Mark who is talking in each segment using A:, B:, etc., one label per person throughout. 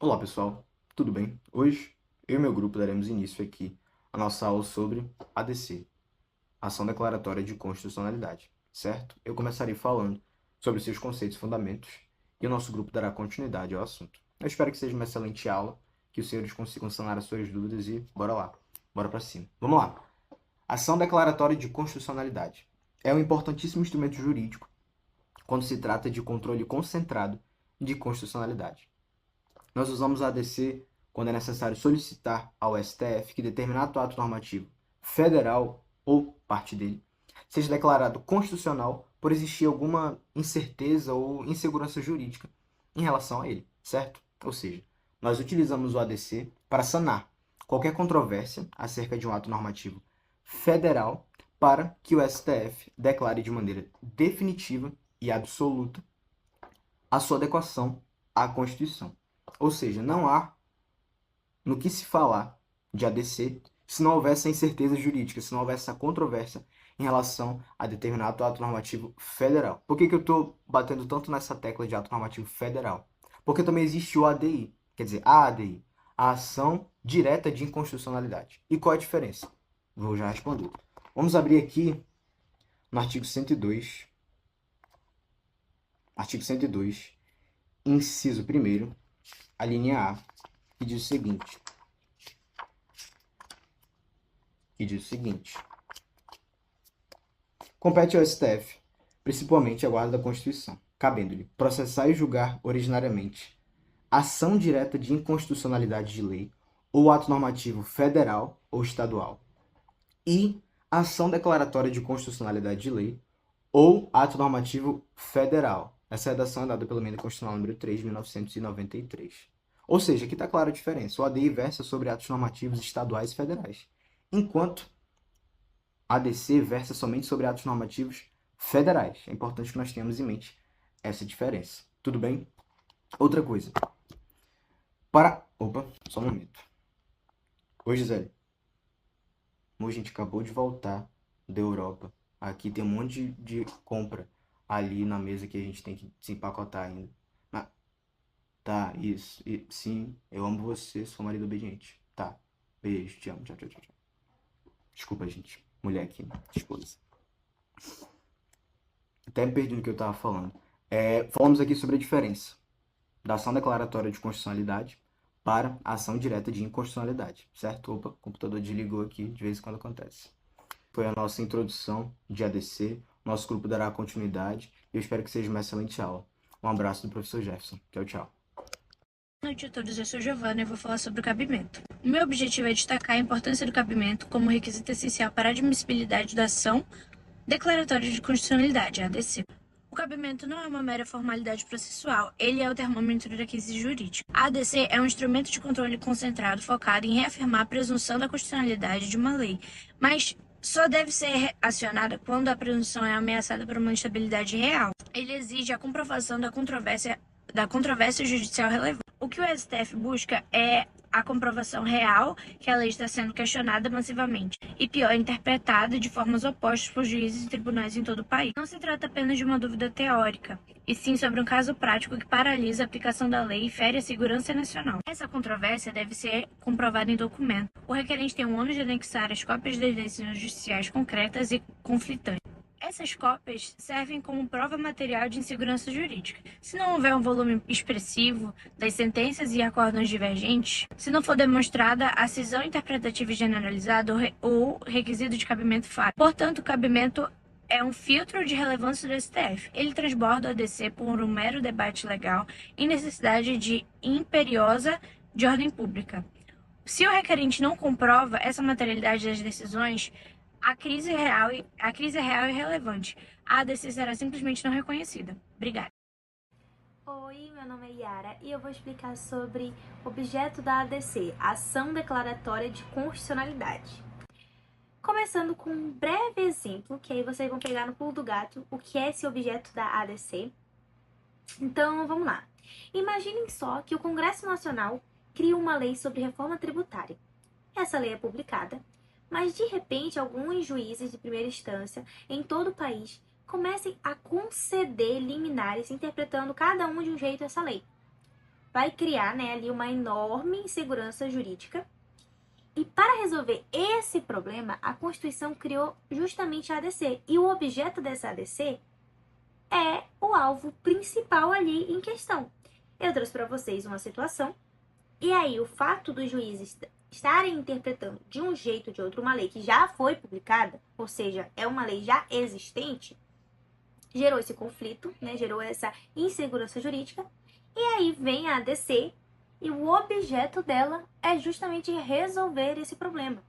A: Olá pessoal, tudo bem? Hoje eu e meu grupo daremos início aqui à nossa aula sobre ADC, Ação Declaratória de Constitucionalidade, certo? Eu começarei falando sobre seus conceitos e fundamentos e o nosso grupo dará continuidade ao assunto. Eu espero que seja uma excelente aula, que os senhores consigam sanar as suas dúvidas e bora lá, bora para cima. Vamos lá! Ação Declaratória de Constitucionalidade é um importantíssimo instrumento jurídico quando se trata de controle concentrado de constitucionalidade. Nós usamos a ADC quando é necessário solicitar ao STF que determinado ato normativo federal ou parte dele seja declarado constitucional por existir alguma incerteza ou insegurança jurídica em relação a ele, certo? Ou seja, nós utilizamos o ADC para sanar qualquer controvérsia acerca de um ato normativo federal para que o STF declare de maneira definitiva e absoluta a sua adequação à Constituição. Ou seja, não há no que se falar de ADC se não houver essa incerteza jurídica, se não houver essa controvérsia em relação a determinado ato normativo federal. Por que eu estou batendo tanto nessa tecla de ato normativo federal? Porque também existe o ADI, quer dizer, a ADI, a Ação Direta de Inconstitucionalidade. E qual é a diferença? Vou já responder. Vamos abrir aqui no artigo 102, inciso 1º, a linha A, que diz o seguinte: compete ao STF, principalmente a guarda da Constituição, cabendo-lhe processar e julgar originariamente ação direta de inconstitucionalidade de lei ou ato normativo federal ou estadual e ação declaratória de constitucionalidade de lei ou ato normativo federal. Essa redação é dada pela Emenda Constitucional número 3 de 1993. Ou seja, aqui está clara a diferença. O ADI versa sobre atos normativos estaduais e federais, enquanto a ADC versa somente sobre atos normativos federais. É importante que nós tenhamos em mente essa diferença. Tudo bem? Outra coisa. Opa, só um momento. Oi, Gisele. Hoje a gente acabou de voltar da Europa. Aqui tem um monte de compra ali na mesa que a gente tem que se empacotar ainda. Ah, tá, isso. Sim, eu amo você, sou marido obediente. Tá, beijo, te amo. Tchau, tchau, tchau, tchau. Desculpa, gente. Mulher aqui, esposa. Até me perdi no que eu estava falando. Falamos aqui sobre a diferença da ação declaratória de constitucionalidade para a ação direta de inconstitucionalidade, certo? Opa, o computador desligou aqui, de vez em quando acontece. Foi a nossa introdução de ADC, nosso grupo dará continuidade e eu espero que seja uma excelente aula. Um abraço do professor Jefferson. Tchau, tchau.
B: Boa noite a todos, eu sou Giovana e vou falar sobre o cabimento. O meu objetivo é destacar a importância do cabimento como requisito essencial para a admissibilidade da ação declaratória de constitucionalidade, ADC. O cabimento não é uma mera formalidade processual, ele é o termômetro da crise jurídica. A ADC é um instrumento de controle concentrado focado em reafirmar a presunção da constitucionalidade de uma lei, mas só deve ser acionada quando a presunção é ameaçada por uma instabilidade real. Ele exige a comprovação da controvérsia judicial relevante. O que o STF busca é a comprovação real que a lei está sendo questionada massivamente e, pior, interpretada de formas opostas por juízes e tribunais em todo o país. Não se trata apenas de uma dúvida teórica, e sim sobre um caso prático que paralisa a aplicação da lei e fere a segurança nacional. Essa controvérsia deve ser comprovada em documento. O requerente tem o ônus de anexar as cópias das decisões judiciais concretas e conflitantes. Essas cópias servem como prova material de insegurança jurídica. Se não houver um volume expressivo das sentenças e acórdãos divergentes, se não for demonstrada a cisão interpretativa e generalizada, o requisito de cabimento falha. Portanto, o cabimento é um filtro de relevância do STF. Ele transborda o ADC por um mero debate legal e necessidade de imperiosa de ordem pública. Se o requerente não comprova essa materialidade das decisões, a crise é real e relevante. A ADC será simplesmente não reconhecida. Obrigada.
C: Oi, meu nome é Yara e eu vou explicar sobre o objeto da ADC, Ação Declaratória de Constitucionalidade. Começando com um breve exemplo, que aí vocês vão pegar no pulo do gato o que é esse objeto da ADC. Então, vamos lá. Imaginem só que o Congresso Nacional cria uma lei sobre reforma tributária. Essa lei é publicada, mas de repente alguns juízes de primeira instância em todo o país comecem a conceder liminares interpretando cada um de um jeito essa lei. vai criar, né, ali uma enorme insegurança jurídica. E para resolver esse problema, a Constituição criou justamente a ADC. E o objeto dessa ADC é o alvo principal ali em questão. Eu trouxe para vocês uma situação, e aí o fato dos juízes estarem interpretando de um jeito ou de outro uma lei que já foi publicada, ou seja, é uma lei já existente, gerou esse conflito, né? Gerou essa insegurança jurídica, e aí vem a ADC, e o objeto dela é justamente resolver esse problema.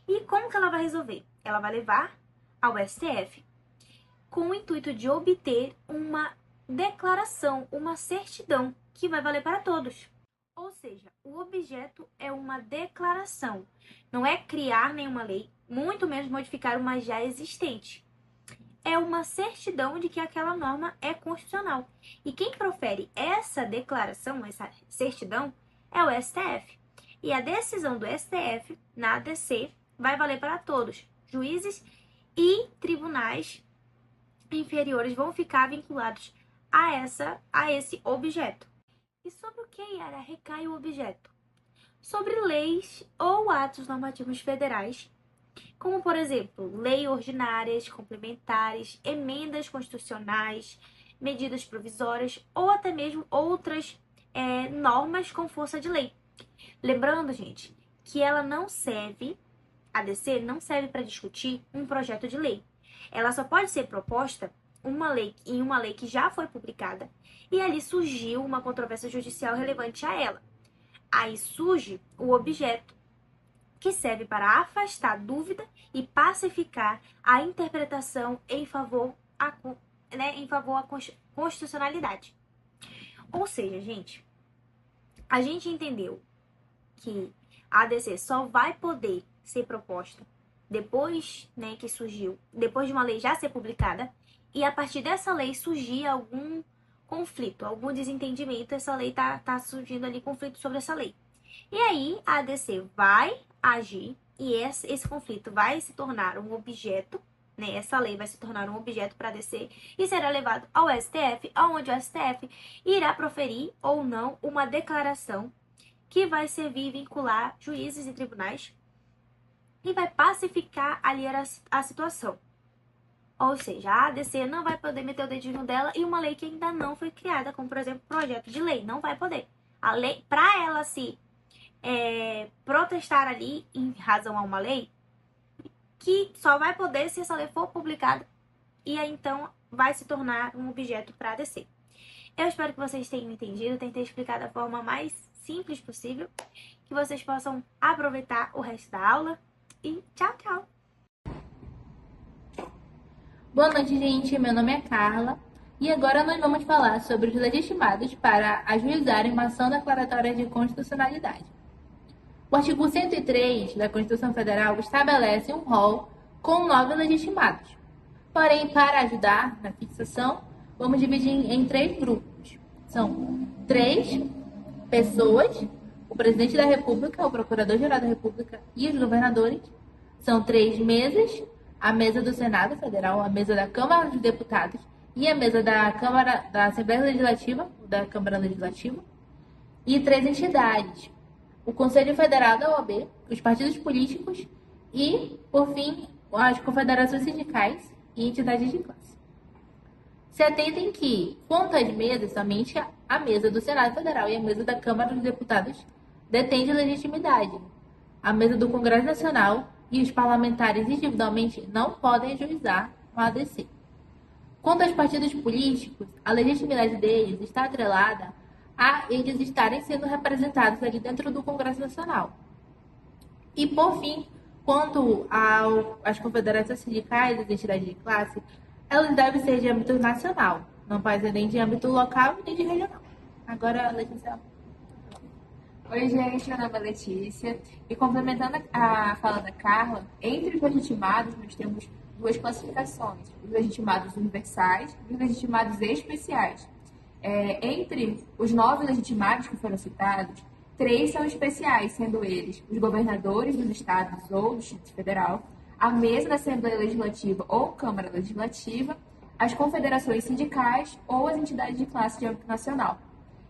C: E como que ela vai resolver? Ela vai levar ao STF com o intuito de obter uma declaração, uma certidão que vai valer para todos. Ou seja, o objeto é uma declaração. Não é criar nenhuma lei, muito menos modificar uma já existente. É uma certidão de que aquela norma é constitucional. E quem profere essa declaração, essa certidão, é o STF. E a decisão do STF, na ADC, vai valer para todos. Juízes e tribunais inferiores vão ficar vinculados a esse objeto. E sobre o que, Yara, recai o objeto? Sobre leis ou atos normativos federais, como, por exemplo, leis ordinárias, complementares, emendas constitucionais, medidas provisórias ou até mesmo outras normas com força de lei. Lembrando, gente, que ela não serve, a ADC não serve para discutir um projeto de lei. Ela só pode ser proposta em uma lei que já foi publicada e ali surgiu uma controvérsia judicial relevante a ela. Aí surge o objeto, que serve para afastar dúvida e pacificar a interpretação em favor à constitucionalidade. Ou seja, gente, a gente entendeu que a ADC só vai poder ser proposta depois, né, que surgiu, depois de uma lei já ser publicada, e a partir dessa lei surgir algum conflito, algum desentendimento, essa lei tá surgindo ali conflito sobre essa lei. E aí a ADC vai agir e esse conflito vai se tornar um objeto, né? Essa lei vai se tornar um objeto para a ADC e será levado ao STF, onde o STF irá proferir ou não uma declaração que vai servir e vincular juízes e tribunais e vai pacificar ali a situação. Ou seja, a ADC não vai poder meter o dedinho dela em uma lei que ainda não foi criada, como, por exemplo, projeto de lei. Não vai poder. A lei, para ela se protestar ali em razão a uma lei, que só vai poder se essa lei for publicada e aí então vai se tornar um objeto para a ADC. Eu espero que vocês tenham entendido, tentei explicar da forma mais simples possível, que vocês possam aproveitar o resto da aula e tchau, tchau!
D: Boa noite, gente. Meu nome é Carla e agora nós vamos falar sobre os legitimados para ajuizarem uma ação declaratória de constitucionalidade. O artigo 103 da Constituição Federal estabelece um rol com 9 legitimados. Porém, para ajudar na fixação, vamos dividir em 3 grupos. São 3 pessoas, o presidente da República, o procurador-geral da República e os governadores. São 3 mesas, a mesa do Senado Federal, a mesa da Câmara dos Deputados e a mesa da Câmara da Assembleia Legislativa, da Câmara Legislativa, e 3 entidades, o Conselho Federal da OAB, os partidos políticos e, por fim, as confederações sindicais e entidades de classe. Se atentem que, quanto às mesas, somente a mesa do Senado Federal e a mesa da Câmara dos Deputados detêm de legitimidade. A mesa do Congresso Nacional e os parlamentares individualmente não podem ajuizar uma ADC. Quanto aos partidos políticos, a legitimidade deles está atrelada a eles estarem sendo representados ali dentro do Congresso Nacional. E, por fim, quanto às confederações sindicais e as entidades de classe, elas devem ser de âmbito nacional, não podem ser nem de âmbito local nem de regional. Agora, Letícia.
E: Oi, gente, meu nome é Letícia. E complementando a fala da Carla, entre os legitimados nós temos 2 classificações: os legitimados universais e os legitimados especiais. Entre os 9 legitimados que foram citados, 3 são especiais, sendo eles os governadores dos estados ou do Distrito Federal, a mesa da Assembleia Legislativa ou Câmara Legislativa, as confederações sindicais ou as entidades de classe de âmbito nacional.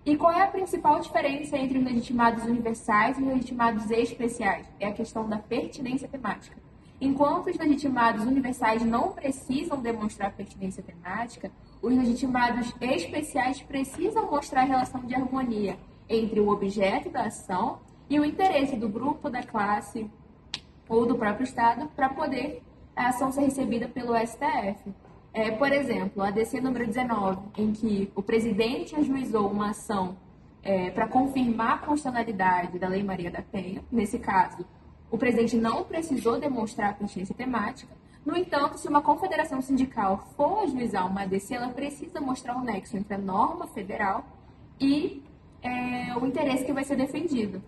E: E qual é a principal diferença entre os legitimados universais e os legitimados especiais? É a questão da pertinência temática. Enquanto os legitimados universais não precisam demonstrar pertinência temática, os legitimados especiais precisam mostrar a relação de harmonia entre o objeto da ação e o interesse do grupo, da classe ou do próprio Estado para poder a ação ser recebida pelo STF. Por exemplo, a ADC número 19, em que o presidente ajuizou uma ação para confirmar a constitucionalidade da Lei Maria da Penha. Nesse caso, o presidente não precisou demonstrar a pertinência temática. No entanto, se uma confederação sindical for ajuizar uma ADC, ela precisa mostrar um nexo entre a norma federal e o interesse que vai ser defendido.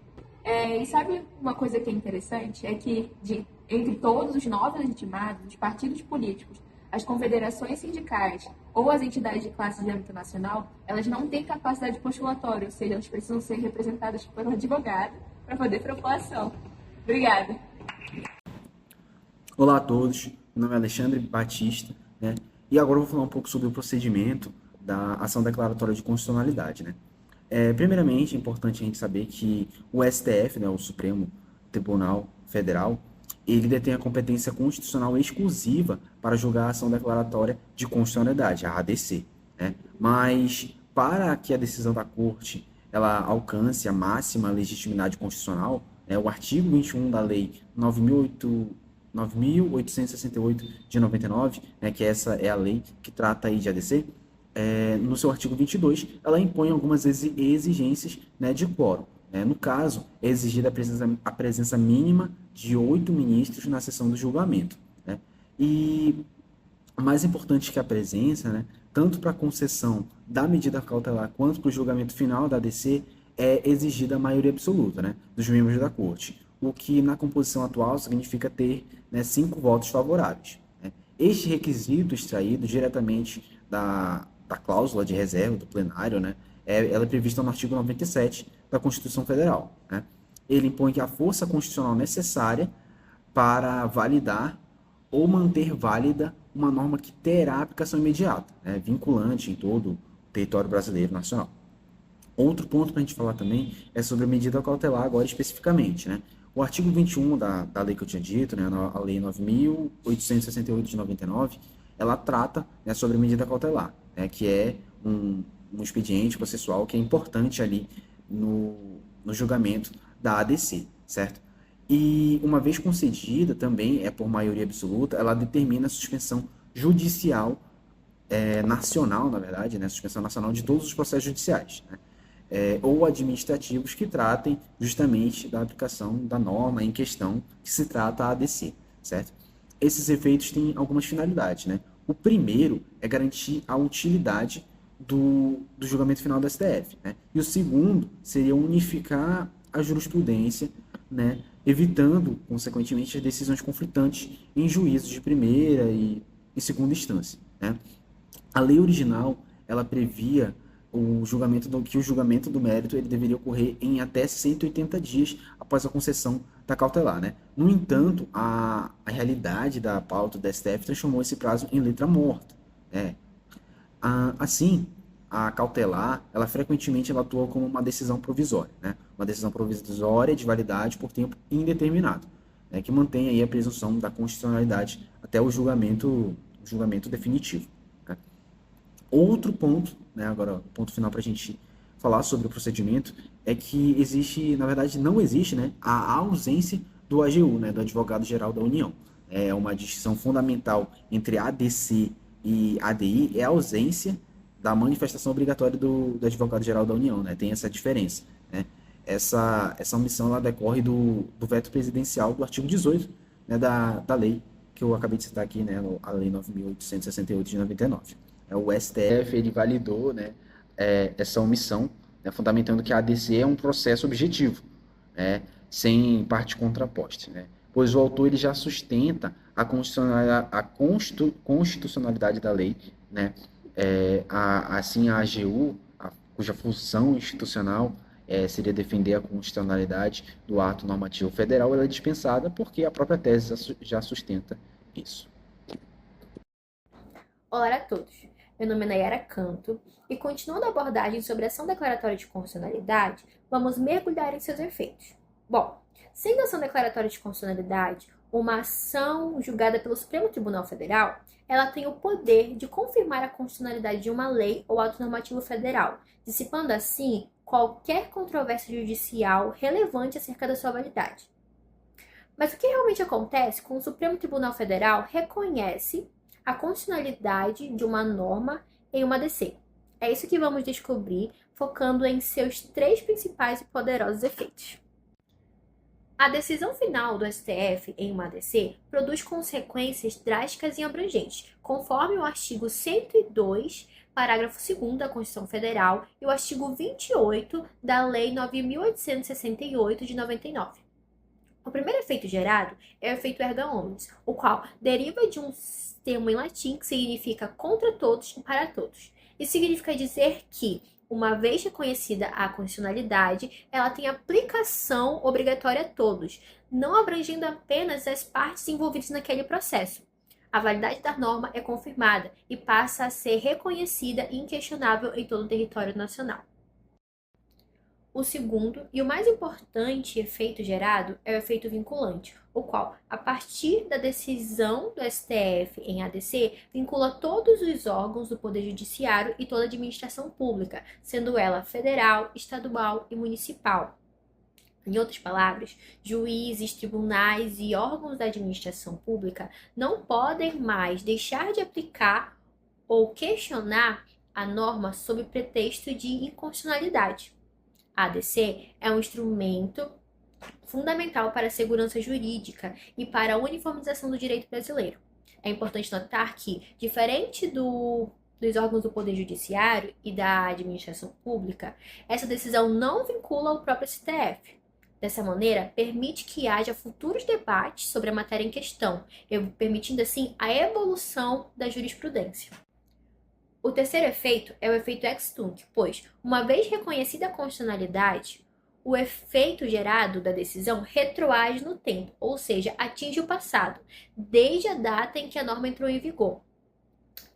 E: E sabe uma coisa que é interessante? É que entre todos os 9 legitimados, os partidos políticos, as confederações sindicais ou as entidades de classe de âmbito nacional, elas não têm capacidade postulatória, ou seja, elas precisam ser representadas por um advogado para poder propor a ação. Obrigada.
F: Olá a todos, meu nome é Alexandre Batista, né? E agora eu vou falar um pouco sobre o procedimento da ação declaratória de constitucionalidade, né? Primeiramente, é importante a gente saber que o STF, né, o Supremo Tribunal Federal, ele detém a competência constitucional exclusiva para julgar a ação declaratória de constitucionalidade, a ADC, né? Mas para que a decisão da Corte ela alcance a máxima legitimidade constitucional, né, o artigo 21 da Lei 9.868 de 99, né, que essa é a lei que trata aí de ADC, no seu artigo 22, ela impõe algumas exigências, né, de quórum. No caso, é exigida a presença mínima de 8 ministros na sessão do julgamento, né? E mais importante que a presença, né, tanto para a concessão da medida cautelar quanto para o julgamento final da ADC, é exigida a maioria absoluta, né, dos membros da Corte, o que na composição atual significa ter, né, 5 votos favoráveis, né? Este requisito extraído diretamente da cláusula de reserva do plenário, né, ela é prevista no artigo 97 da Constituição Federal, né? Ele impõe que a força constitucional necessária para validar ou manter válida uma norma que terá aplicação imediata, né, vinculante em todo o território brasileiro nacional. Outro ponto para a gente falar também é sobre a medida cautelar agora especificamente, né? O artigo 21 da lei que eu tinha dito, né, a Lei 9.868 de 99, ela trata, né, sobre a medida cautelar, né, que é um expediente processual que é importante ali no julgamento da ADC, certo? E uma vez concedida, também é por maioria absoluta, ela determina a suspensão judicial nacional, na verdade, né, suspensão nacional de todos os processos judiciais, né, ou administrativos que tratem justamente da aplicação da norma em questão que se trata a ADC, certo? Esses efeitos têm algumas finalidades, né? O primeiro é garantir a utilidade do julgamento final do STF, né? E o segundo seria unificar a jurisprudência, né, evitando, consequentemente, as decisões conflitantes em juízos de primeira e segunda instância, né? A lei original, ela previa que o julgamento do mérito ele deveria ocorrer em até 180 dias após a concessão da cautelar, né? No entanto, a realidade da pauta do STF transformou esse prazo em letra morta, né? Assim, a cautelar, ela frequentemente ela atua como uma decisão provisória, né? Uma decisão provisória de validade por tempo indeterminado, né? Que mantém aí a presunção da constitucionalidade até o julgamento definitivo, né? Outro ponto, né, agora o ponto final para a gente falar sobre o procedimento, é que existe, na verdade não existe, né, a ausência do AGU, né, do Advogado-Geral da União. É uma distinção fundamental entre ADC e ADI, é a ausência da manifestação obrigatória do Advogado-Geral da União, né, tem essa diferença, né. Essa omissão ela decorre do veto presidencial do artigo 18, né, da lei que eu acabei de citar aqui, né, a Lei 9.868 de 99. O STF ele validou, né, essa omissão, né, fundamentando que a ADC é um processo objetivo, né, sem parte contraposta, né, pois o autor ele já sustenta a constitucionalidade da lei, né, assim a AGU, cuja função institucional seria defender a constitucionalidade do ato normativo federal, ela é dispensada porque a própria tese já sustenta isso.
G: Olá a todos.
C: Meu nome é Nayara Canto e, continuando a abordagem sobre a ação declaratória de constitucionalidade, vamos mergulhar em seus efeitos. Bom, sendo a ação declaratória de constitucionalidade uma ação julgada pelo Supremo Tribunal Federal, ela tem o poder de confirmar a constitucionalidade de uma lei ou ato normativo federal, dissipando assim qualquer controvérsia judicial relevante acerca da sua validade. Mas o que realmente acontece quando o Supremo Tribunal Federal reconhece a constitucionalidade de uma norma em uma ADC? É isso que vamos descobrir, focando em seus 3 principais e poderosos efeitos. A decisão final do STF em uma ADC produz consequências drásticas e abrangentes, conforme o artigo 102, parágrafo 2º da Constituição Federal e o artigo 28 da Lei 9.868 de 99. O primeiro efeito gerado é o efeito erga omnes, o qual deriva de um termo em latim que significa contra todos e para todos. Isso significa dizer que, uma vez reconhecida a constitucionalidade, ela tem aplicação obrigatória a todos, não abrangendo apenas as partes envolvidas naquele processo. A validade da norma é confirmada e passa a ser reconhecida e inquestionável em todo o território nacional. O segundo e o mais importante efeito gerado é o efeito vinculante, o qual, a partir da decisão do STF em ADC, vincula todos os órgãos do Poder Judiciário e toda a administração pública, sendo ela federal, estadual e municipal. Em outras palavras, juízes, tribunais e órgãos da administração pública não podem mais deixar de aplicar ou questionar a norma sob pretexto de inconstitucionalidade. A ADC é um instrumento fundamental para a segurança jurídica e para a uniformização do direito brasileiro. É importante notar que, diferente dos órgãos do Poder Judiciário e da administração pública, essa decisão não vincula o próprio STF. Dessa maneira, permite que haja futuros debates sobre a matéria em questão, permitindo assim a evolução da jurisprudência. O terceiro efeito é o efeito ex tunc, pois, uma vez reconhecida a constitucionalidade, o efeito gerado da decisão retroage no tempo, ou seja, atinge o passado, desde a data em que a norma entrou em vigor.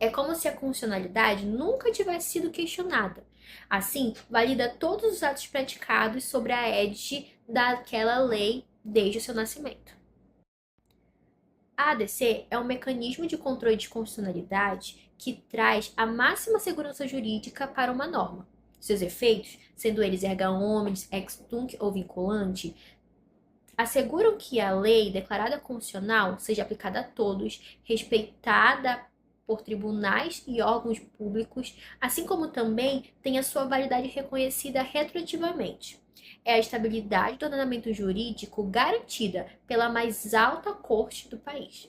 C: É como se a constitucionalidade nunca tivesse sido questionada. Assim, valida todos os atos praticados sobre a égide daquela lei desde o seu nascimento. A ADC é um mecanismo de controle de constitucionalidade que traz a máxima segurança jurídica para uma norma. Seus efeitos, sendo eles erga omnes, ex tunc ou vinculante, asseguram que a lei declarada constitucional seja aplicada a todos, respeitada por tribunais e órgãos públicos, assim como também tem a sua validade reconhecida retroativamente. É a estabilidade do ordenamento jurídico garantida pela mais alta corte do país.